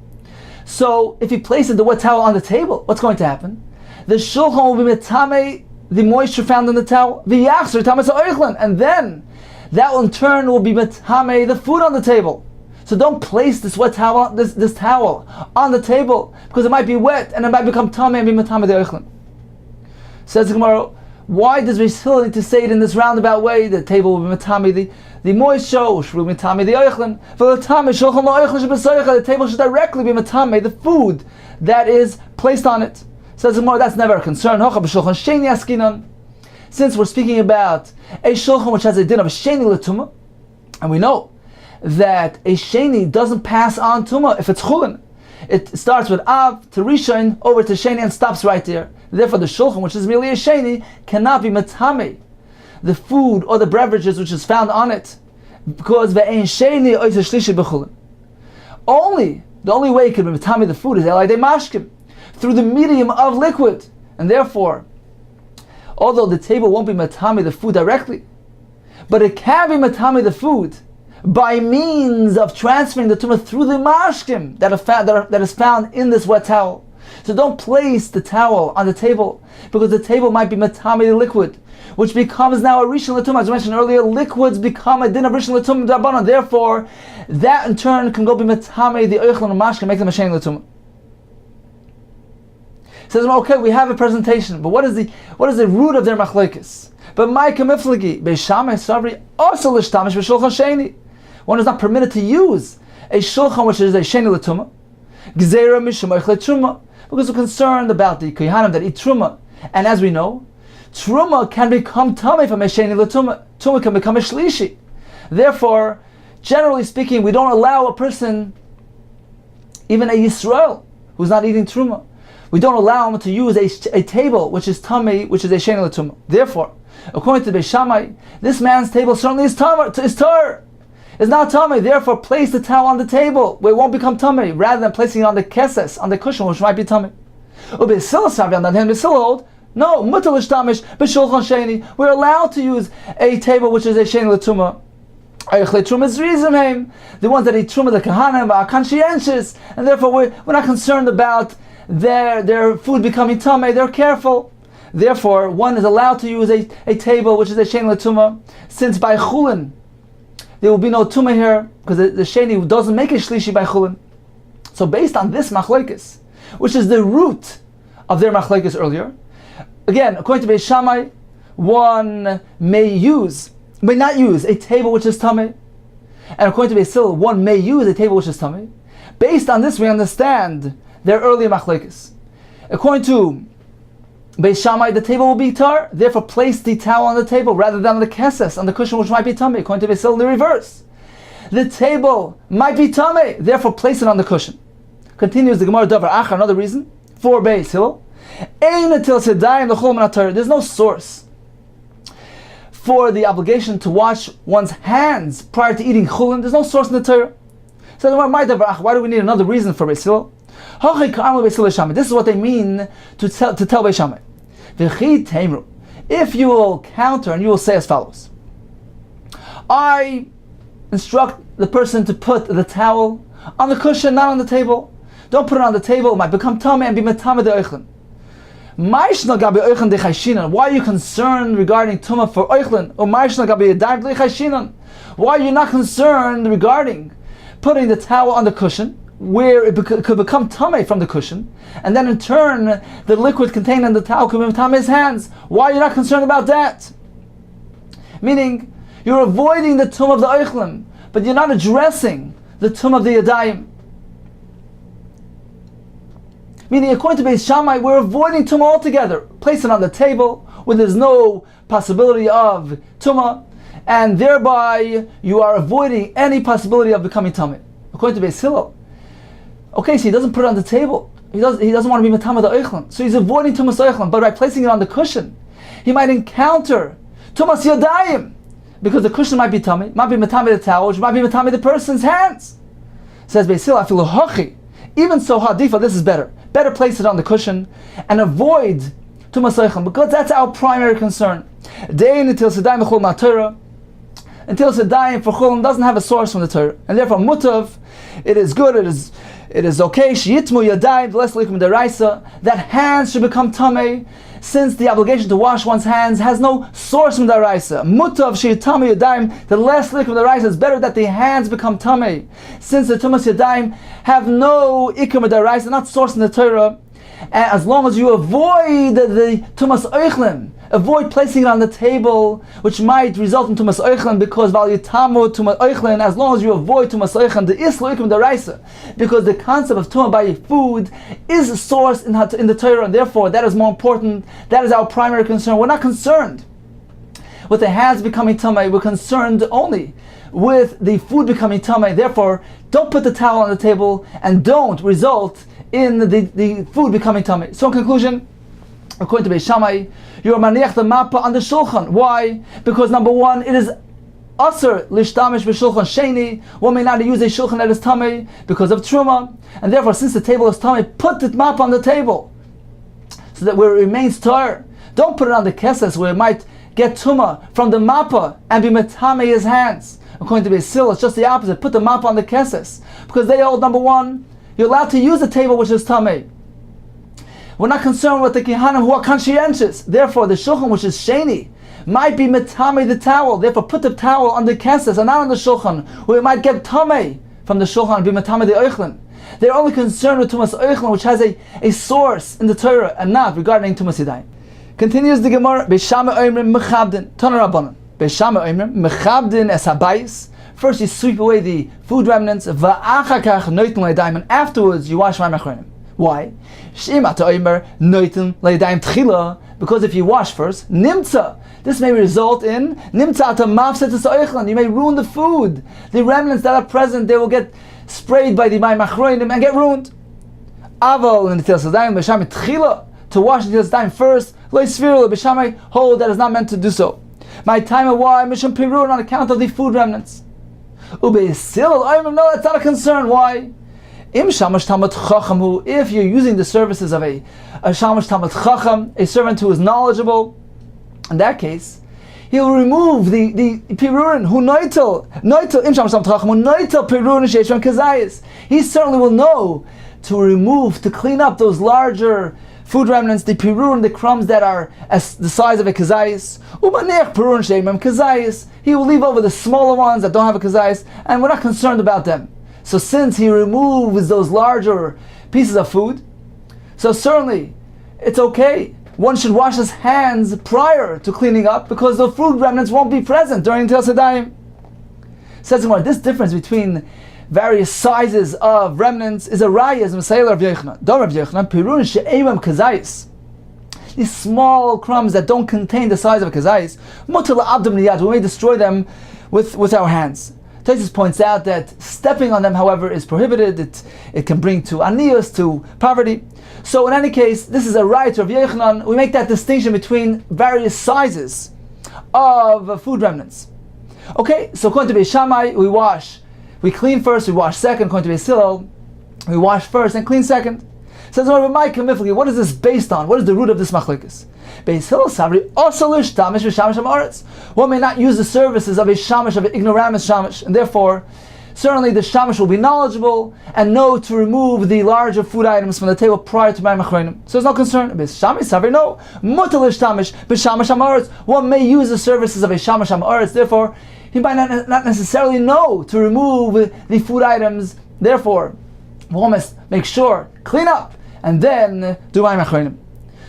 So if you place the wet towel on the table, what's going to happen? The shulchan will be metame the moisture found in the towel, v'yachzer tamas ha'oichlin, and then that will in turn will be metame the food on the table. So don't place this wet towel, this towel on the table, because it might be wet and it might become tame and be metame the oichlin. Says the Gemara, why does Beis Hillel need to say it in this roundabout way? The table will be metame the moisture, which will be metame the oichlin. For the tame shulchan la'oichlin shebesoicha, the table should directly be metame the food that is placed on it. Says the Gemara, that's never a concern. Hocha b'shulchan sheni askinan. Since we're speaking about a shulchan which has a din of a sheni l'tumah, and we know that a sheni doesn't pass on tumah if it's chulin. It starts with av to rishon over to sheni and stops right there. Therefore, the shulchan, which is merely a sheni, cannot be metame the food or the beverages which is found on it, because ve'ein sheni ois shlishi b'chulin. The only way it can be metame the food is elai de mashkim, through the medium of liquid, and therefore, although the table won't be metame the food directly, but it can be metame the food by means of transferring the tumah through the mashkim that is found in this wet towel. So don't place the towel on the table, because the table might be metame the liquid, which becomes now a rishon l'tumah. As I mentioned earlier, liquids become a din of rishon l'tumah d'Rabbanan. Therefore, that in turn can go be metame the oichlin and mashkim, make them a shein l'tumah. Says, okay, we have a presentation, but what is the root of their machlokes? But my kamiflagi Beis Shammai savri also l'shtamish b'shulchan sheni. One is not permitted to use a shulchan which is a sheni l'tumah, gzeira mishum oichle truma, because we're concerned about the kohanim that eat truma, and as we know, truma can become tummy from a sheni l'tumah. Truma can become a shlishi. Therefore, generally speaking, we don't allow a person, even a Yisrael, who's not eating truma, we don't allow him to use a table which is tummy, which is a sheni l'tumah. Therefore, according to Beis Shammai, this man's table certainly is tar. It's not tummy. Therefore, place the towel on the table where it won't become tummy, rather than placing it on the keses, on the cushion, which might be tummy. Beis Hillel hold, no, mutar l'shtamish b'shulchan sheni. We're allowed to use a table which is a sheni l'tumah. The ones that eat truma, the kahanim, are conscientious, and therefore we're not concerned about their food becoming tummy. They're careful. Therefore, one is allowed to use a table which is a sheni l'tumah, since by chulin there will be no tumah here, because the sheni doesn't make a shlishi by chulin. So based on this machlokes, which is the root of their machlokes earlier, again, according to Beis Shammai, one may not use a table which is tummy, and according to Beis Hillel, one may use a table which is tummy. Based on this, we understand their earlier machlokes. According to Beis Shammai, the table will be tar, therefore place the towel on the table rather than on the keses, on the cushion, which might be tummy. According to Beis Hillel, the reverse. The table might be tummy, therefore place it on the cushion. Continues the Gemara Davar Achar, another reason for Beis Hillel. There's no source for the obligation to wash one's hands prior to eating chulin. There's no source in the Torah. So the Gemara, why do we need another reason for Beis Hillel? This is what they mean to tell Beis Shammai. If you will counter and you will say as follows: I instruct the person to put the towel on the cushion, not on the table. Don't put it on the table; it might become tummy and be metame de oichlin. Why are you concerned regarding tumah for oichlin? Or why are you not concerned regarding putting the towel on the cushion? where it could become tamei from the cushion, and then in turn the liquid contained in the towel could become tamei's hands. Why are you not concerned about that? Meaning, you're avoiding the tum of the oichlim, but you're not addressing the tum of the yadayim. Meaning, according to Beis Shammai, we're avoiding tumah altogether. Place it on the table where there's no possibility of tumah, and thereby you are avoiding any possibility of becoming tamei. According to Beis Hillel, okay, so he doesn't put it on the table. He doesn't want to be matamah the oichlim, so he's avoiding tumas oichlim. But by placing it on the cushion, he might encounter tumas yadayim, because the cushion might be tamei, might be matamah the towel, which might be matamah the person's hands. Says Beis Hillel, afilu hachi. Even so, hadifa, this is better. Better place it on the cushion and avoid tumas oichlim, because that's our primary concern. Dein until sedayim mechul ma'Torah. Until sedayim for chulin doesn't have a source from the Torah, and therefore mutav, it is good, it is okay. Sheyitmu yadayim less likum deraisa, that hands should become tamei, since the obligation to wash one's hands has no source from deraisa. Mutav sheyitamu yadayim, the less likum deraisa is better that the hands become tamei, since the tumas yadayim have no ikum deraisa, not source in the Torah. And as long as you avoid the tumas oichlim, avoid placing it on the table, which might result in tumas oichlim, because valutamu tumas oichlim. As long as you avoid tumas oichlim, the islu ikum deraisa, because the concept of tumah by food is a source in the Torah, and therefore that is more important. That is our primary concern. We're not concerned with the hands becoming tamei. We're concerned only with the food becoming tamei. Therefore, don't put the towel on the table, and don't result in the food becoming tamei. So in conclusion, according to Beis Shammai, you're maniach the mappa on the shulchan. Why? Because number one, it is asur lishtamish b'shulchan sheni. One may not use a shulchan that is tamei because of truma, and therefore, since the table is tamei, put the mappa on the table so that where it remains tar. Don't put it on the keses where it might get tuma from the mappa and be metamei his hands. According to Beis Hillel, it's just the opposite. Put the mappa on the keses, because they hold, number one, you're allowed to use the table which is tamei. We're not concerned with the kihanim who are conscientious. Therefore, the shulchan which is sheni might be metamei the towel. Therefore, put the towel on the keses and not on the shulchan, where it might get tamei from the shulchan and be metamei the oichlin. They're only concerned with tumas oichlin, which has a source in the Torah, and not regarding tumas yadayim. Continues the Gemara, Beis Shammai oimrim mechabdin Tana Rabbanan. Beis Shammai oimrim mechabdin es habayis. First you sweep away the food remnants, va'achakach noitin le'yadayim, and afterwards you wash my machronim. Why? Shimata oimer noitin le'yadayim tchila, because if you wash first, nimtza, this may result in nimtza ata mafsetes oichlan, you may ruin the food. The remnants that are present, they will get sprayed by the machronim and get ruined. Aval in the Netilas Yadayim Beis Shammai tchila, to wash the Netilas Yadayim first, lo yisviru Beis Shammai hold that is not meant to do so. My time of why mishum pirun, on account of the food remnants. Ubeis Hillel, no, that's not a concern. Why? Im shamash talmud chacham, who, if you're using the services of a shamash talmud chacham, a servant who is knowledgeable, in that case, he'll remove the pirurin who noitel im shamash talmud chacham who noitel pirurin sheishram kazayis. He certainly will know to remove, to clean up those larger food remnants, the pirurin, the crumbs that are as the size of a kazayis. Umanech pirurin sheimam kazayis. He will leave over the smaller ones that don't have a kazayis, and we're not concerned about them. So since he removes those larger pieces of food, so certainly it's okay. One should wash his hands prior to cleaning up, because the food remnants won't be present during Netilas Yadayim. Says the Gemara, this difference between various sizes of remnants is a raya as Messiah Rav Yochanan. Don't Rav Yochanan, pirun she'emam kazayis. These small crumbs that don't contain the size of a kazayis, mutal abdom niyad, we may destroy them with our hands. Taisus points out that stepping on them, however, is prohibited. It can bring to aniyos, to poverty. So in any case, this is a right of Yochanan. We make that distinction between various sizes of food remnants. Okay, so according to Beis Shammai, we clean first, we wash second. According to Beis Hillel, we wash first and clean second. Says what is this based on? What is the root of this machlokes? Beis Hillel sabri osalish tamish v'shamish ha'aretz. One may not use the services of a shamish, of an ignoramus shamish, and therefore, certainly the shamish will be knowledgeable and know to remove the larger food items from the table prior to my machronim. So there's no concern. Beis Shammai sabri no mutalish tamish v'shamish ha'aretz. One may use the services of a shamish ha'aretz. Therefore, he might not necessarily know to remove the food items. Therefore, We'll make sure, clean up, and then do Mayim Achronim.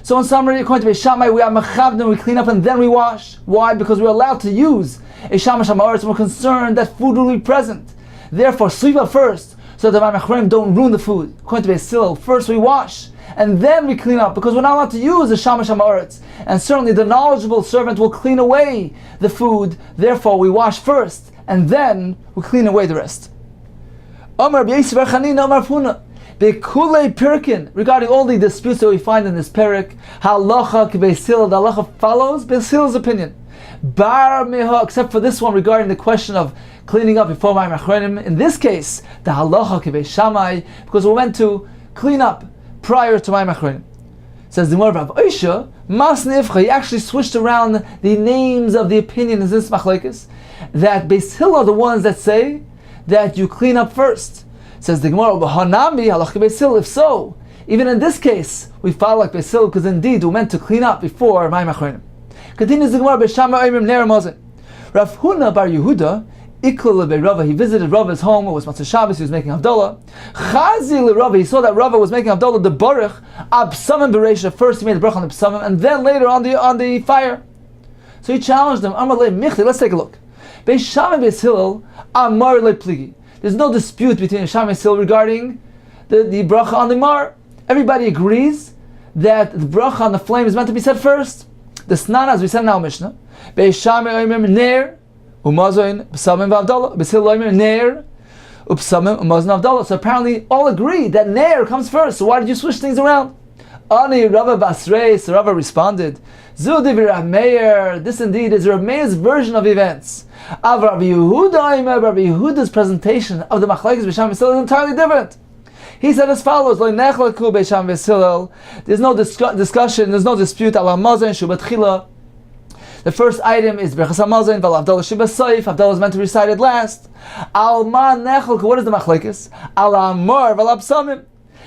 So in summary, according to Beis Shammai, we have Mechabdim, we clean up and then we wash. Why? Because we're allowed to use a Shamash HaMa'aretz, and we're concerned that food will be present. Therefore, Sliva first, so that Mayim Achronim don't ruin the food. According to Beis Hillel, first we wash, and then we clean up, because we're not allowed to use the Shamash HaMa'aretz. And certainly the knowledgeable servant will clean away the food, therefore we wash first, and then we clean away the rest. Omar B'Yisrael Chanina Omar Funa. Bekulei Pirkin, regarding all the disputes that we find in this parak, halacha Beis Hillel, the halacha follows Beis Hillel's opinion. Bar meha, except for this one regarding the question of cleaning up before Mayim Achronim. In this case, the halacha Beis Shammai, because we went to clean up prior to Mayim Achronim. Says the Gemara of Rav Oisha, Mas Nifcha, he actually switched around the names of the opinions in this machlekes, that Beis Hillel are the ones that say that you clean up first. Says the Gemara, Hanami halacha Beis Hillel. If so, even in this case, we follow like Beis Hillel, because indeed we meant to clean up before Mayim Achronim. Continues the Gemara, Beis Shammai Oimrim Ner Mazen. Rav Huna bar Yehuda, Ikla le Rava, he visited Rava's home. It was Matzah Shabbos. He was making Havdalah. Chazi le Rava, he saw that Rava was making Havdalah. The Baruch Absamim Bereisha. First he made the Baruch on the Absamim, and then later on the fire. So he challenged them. Amar le Michli. Let's take a look. Beis Shammai Beis Hillel Amar le Pligi. There's no dispute between Beis Shammai and Beis Hillel regarding the bracha on the mar. Everybody agrees that the bracha on the flame is meant to be said first. The Snana, as we said in our Mishnah, Beis Shammai Oimrim Ner Umazoin B'samim V'Avdallah. Beis Hillel Oimrim Ner Upsamim Umazon Avdallah. So apparently all agree that Ner comes first. So why did you switch things around? Ani Rava Basrei. So Rava responded, Zudiv Rav Meir. This indeed is Rav Meir's version of events. Av Rabbi Yehuda, Rabbi Yehuda's presentation of the machlekes Beis Shammai Beis Hillel is entirely different. He said as follows: Lo nechlaku Beis Shammai Beis Hillel. There's no discussion, there's no dispute. Al Hamazon Shubatchila. The first item is Brachos Hamazon. Val Havdalah Shibasayif. Havdalah is meant to be recited last. Al Ma nechlaku. What is the machlekes? Al Amor Val Absamim.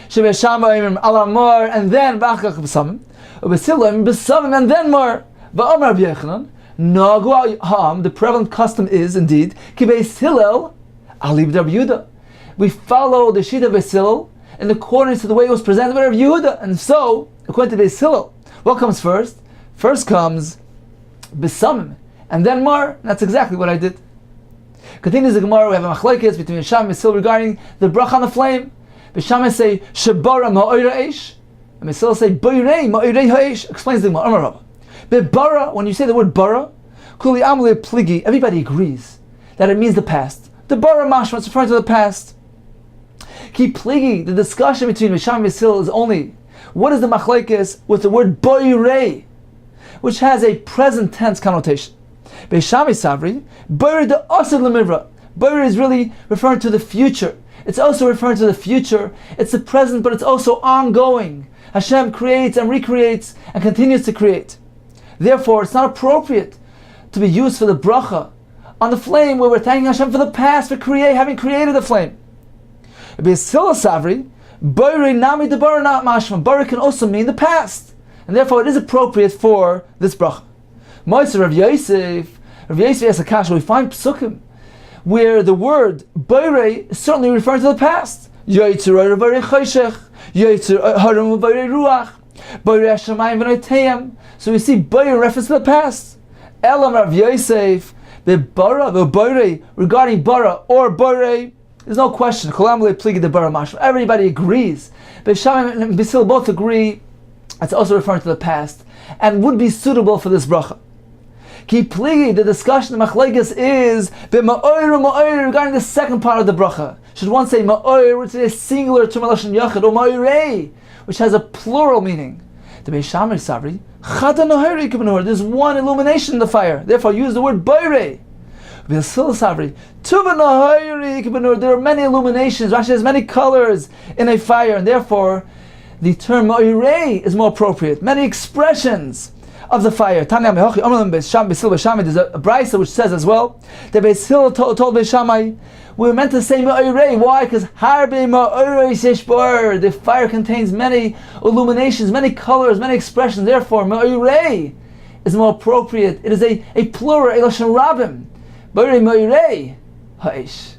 Beis Shammai Al Amor and then Bachach B'samim. Beis Hillel B'samim and then Mar. Va'Amar Rabbi Yochanan. Nagu Ham, the prevalent custom is indeed Ki Beis Hillel Alib Rabbi Yehuda. We follow the Shita of Beis Hillel in accordance to the way it was presented by Rabbi Yehuda. And so, according to Beis Hillel, what comes first? First comes B'samim and then Mar. And that's exactly what I did. Continues the Gemara. We have a machlekes between Beis Shammai and Beis Hillel regarding the bracha on the flame. Beis Shammai say Shebara Ma'oira Eish, and Beis Hillel say Boirei Ma'orei Ha'eish. Explains the Gemara. Amar Rabba. Bara, when you say the word bara, kuli amle pligi, everybody agrees that it means the past. The bara mashma, it's referring to the past. Ki pligi, the discussion between Beis Shammai and Beis Hillel is only what is the machlekes with the word boirei, which has a present tense connotation. Beis Shammai savri, boirei de asad lemivra. Boirei is really referring to the future. It's also referring to the future. It's the present, but it's also ongoing. Hashem creates and recreates and continues to create. Therefore, it's not appropriate to be used for the bracha on the flame where we're thanking Hashem for the past, for having created the flame. Beis Hillel savri, boirei nami de bara not mashma. Bara can also mean the past, and therefore it is appropriate for this bracha. Moisei Rav Yosef asks a kasha. We find psukim where the word boirei is certainly referring to the past. Yoitzer boirei choshech, yoitzer haram boirei ruach, boirei hashamayim v'noiteyam. So we see boirei reference to the past. Elam Rav Yosef b'bara v'boirei, regarding bara or boirei, there's no question. Kolam le'pligi de bara mashma. Everybody agrees. Beis Shammai and Beis Hillel both agree it's also referring to the past and would be suitable for this bracha. Ki pligi, the discussion of machlekes is ma'oir regarding the second part of the bracha. Should one say ma'oir, which is a singular term lashon yachid, or ma'orei, which has a plural meaning? The Beis Shammai savri, chata noheri kibnur. There's one illumination in the fire. Therefore, use the word boirei. Beis Hillel savri, tuva noheri kibnur. There are many illuminations. Rashi has many colors in a fire, and therefore, the term ma'orei is more appropriate. Many expressions of the fire. Tanya mehochi omelim Beis Shammai. There's a brisa which says as well that Beis Hillel told Beis Shammai, we were meant to say ma'orei. Why? Because harbe ma'orei seshbar. The fire contains many illuminations, many colors, many expressions. Therefore, ma'orei is more appropriate. It is a plural, a lashon rabim. Ma'orei ha'esh.